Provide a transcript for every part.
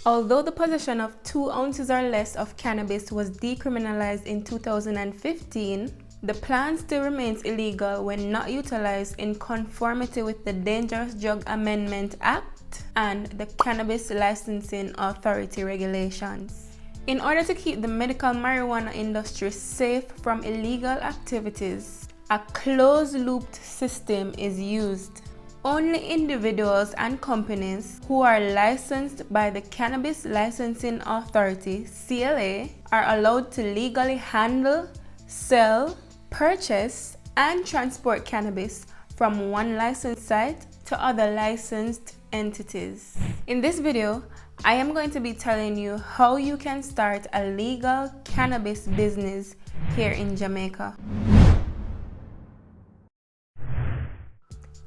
Although the possession of 2 ounces or less of cannabis was decriminalized in 2015, the plant still remains illegal when not utilized in conformity with the Dangerous Drug Amendment Act and the Cannabis Licensing Authority regulations. In order to keep the medical marijuana industry safe from illegal activities, a closed-looped system is used. Only individuals and companies who are licensed by the Cannabis Licensing Authority (CLA) are allowed to legally handle, sell, purchase, and transport cannabis from one licensed site to other licensed entities. In this video, I am going to be telling you how you can start a legal cannabis business here in Jamaica.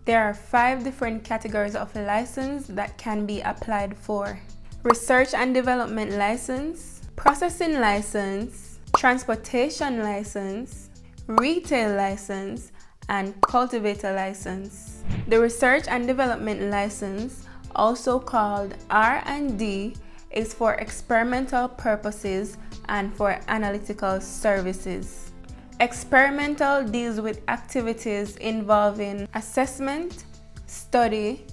There are 5 different categories of license that can be applied for: research and development license, processing license, transportation license, retail license, and cultivator license. The research and development license, also called R&D, is for experimental purposes and for analytical services. Experimental deals with activities involving assessment, study,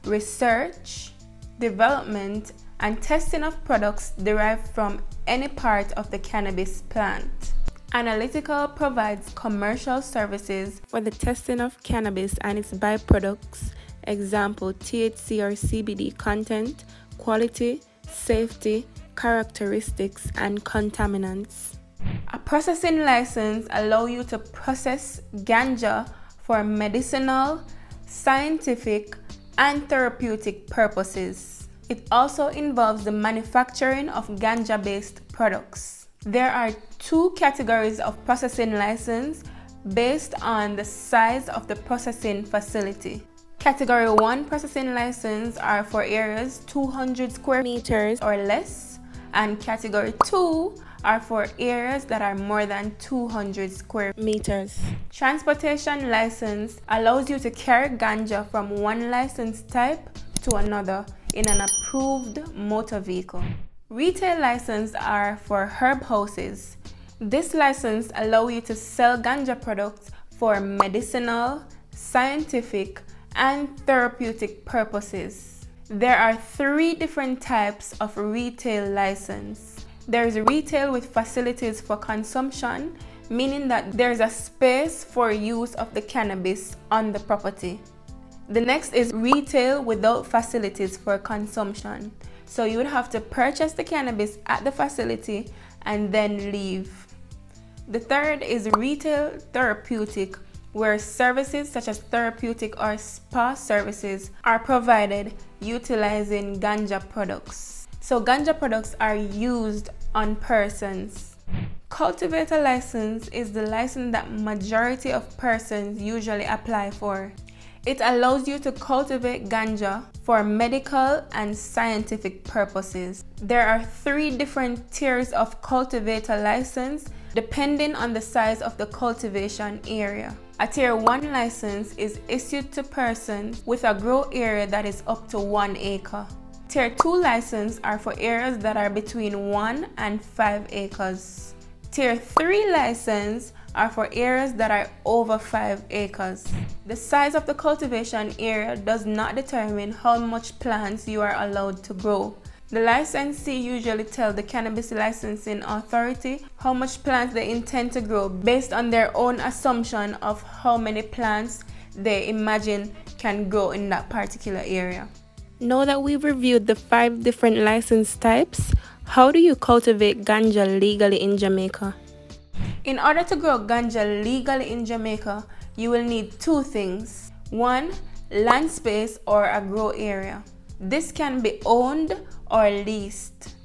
research, development, and testing of products derived from any part of the cannabis plant. Analytical provides commercial services for the testing of cannabis and its byproducts, example THC or CBD content, quality, safety, characteristics, and contaminants. A processing license allows you to process ganja for medicinal, scientific, and therapeutic purposes. It also involves the manufacturing of ganja-based products. There are 2 categories of processing license based on the size of the processing facility. Category 1 processing license are for areas 200 square meters or less, and Category 2 are for areas that are more than 200 square meters. Transportation license allows you to carry ganja from one license type to another in an approved motor vehicle. Retail license are for herb houses. This license allows you to sell ganja products for medicinal, scientific, and therapeutic purposes. There are 3 different types of retail license. There is retail with facilities for consumption, meaning that there's a space for use of the cannabis on the property. The next is retail without facilities for consumption. So you would have to purchase the cannabis at the facility and then leave. The third is retail therapeutic, where services such as therapeutic or spa services are provided utilizing ganja products. So ganja products are used on persons. Cultivator license is the license that majority of persons usually apply for. It allows you to cultivate ganja for medical and scientific purposes. There are 3 different tiers of cultivator license depending on the size of the cultivation area. A Tier 1 license is issued to persons with a grow area that is up to 1 acre. Tier 2 license are for areas that are between 1 and 5 acres. Tier 3 license are for areas that are over 5 acres. The size of the cultivation area does not determine how much plants you are allowed to grow. The licensee usually tells the Cannabis Licensing Authority how much plants they intend to grow based on their own assumption of how many plants they imagine can grow in that particular area. Now that we've reviewed the 5 different license types, how do you cultivate ganja legally in Jamaica? In order to grow ganja legally in Jamaica, you will need 2 things. 1, land space or a grow area. This can be owned or leased.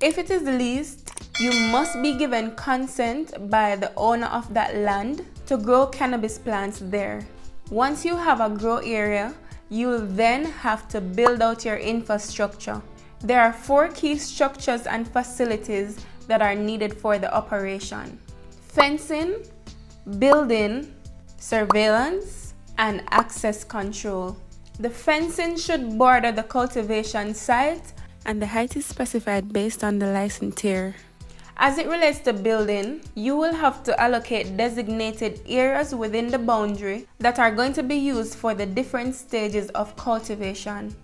If it is leased, you must be given consent by the owner of that land to grow cannabis plants there. Once you have a grow area, you will then have to build out your infrastructure. There are 4 key structures and facilities that are needed for the operation: fencing, building, surveillance, and access control. The fencing should border the cultivation site and the height is specified based on the licensee. As it relates to building, you will have to allocate designated areas within the boundary that are going to be used for the different stages of cultivation.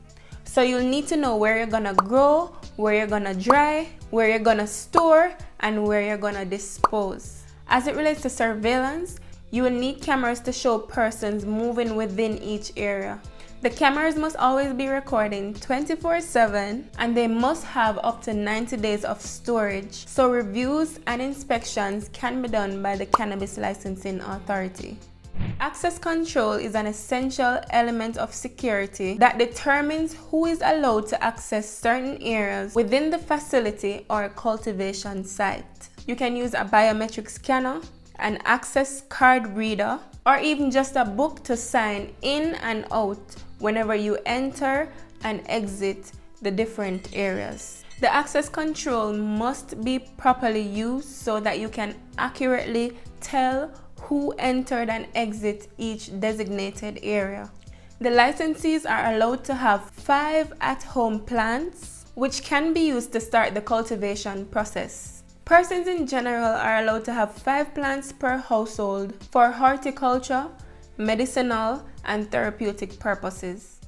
So you'll need to know where you're gonna grow, where you're gonna dry, where you're gonna store, and where you're gonna dispose. As it relates to surveillance, you will need cameras to show persons moving within each area. The cameras must always be recording 24/7 and they must have up to 90 days of storage, so reviews and inspections can be done by the Cannabis Licensing Authority. Access control is an essential element of security that determines who is allowed to access certain areas within the facility or cultivation site. You can use a biometric scanner, an access card reader, or even just a book to sign in and out whenever you enter and exit the different areas. The access control must be properly used so that you can accurately tell who entered and exit each designated area. The licensees are allowed to have 5 at-home plants, which can be used to start the cultivation process. Persons in general are allowed to have 5 plants per household for horticulture, medicinal, and therapeutic purposes.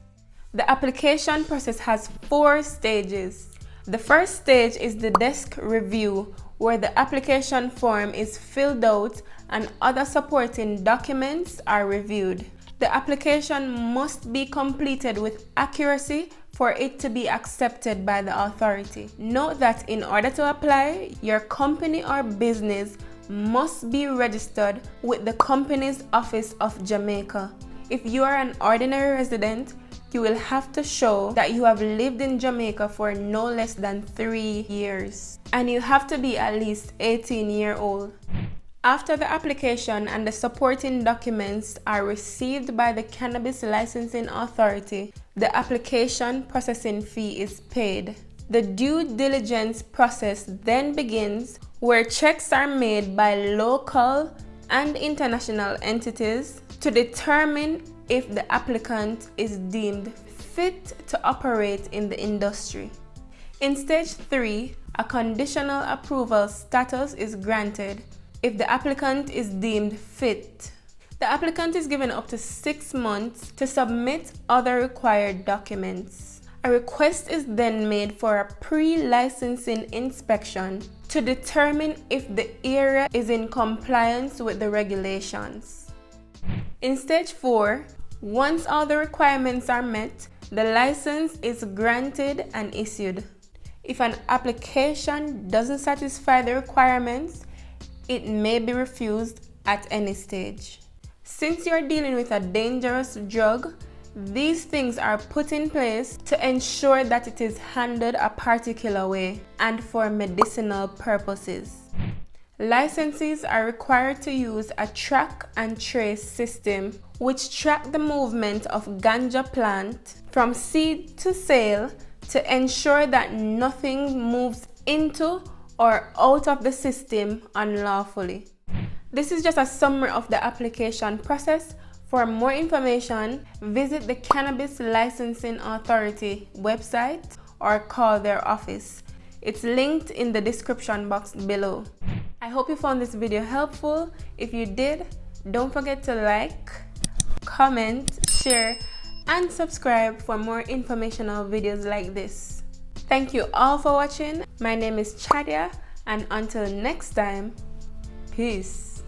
The application process has 4 stages. The first stage is the desk review, where the application form is filled out and other supporting documents are reviewed. The application must be completed with accuracy for it to be accepted by the authority. Note that in order to apply, your company or business must be registered with the Companies Office of Jamaica. If you are an ordinary resident, you will have to show that you have lived in Jamaica for no less than 3 years, and you have to be at least 18 years old. After the application and the supporting documents are received by the Cannabis Licensing Authority, the application processing fee is paid. The due diligence process then begins, where checks are made by local and international entities to determine if the applicant is deemed fit to operate in the industry. In stage 3, a conditional approval status is granted if the applicant is deemed fit. The applicant is given up to 6 months to submit other required documents. A request is then made for a pre-licensing inspection to determine if the area is in compliance with the regulations. In stage 4, once all the requirements are met, the license is granted and issued. If an application doesn't satisfy the requirements, it may be refused at any stage. Since you're dealing with a dangerous drug, these things are put in place to ensure that it is handled a particular way and for medicinal purposes. Licensees are required to use a track and trace system which track the movement of ganja plant from seed to sale to ensure that nothing moves into or out of the system unlawfully. This is just a summary of the application process. For more information, visit the Cannabis Licensing Authority website or call their office. It's linked in the description box below. I hope you found this video helpful. If you did, don't forget to like, comment, share, and subscribe for more informational videos like this. Thank you all for watching. My name is Chadia, and until next time, peace.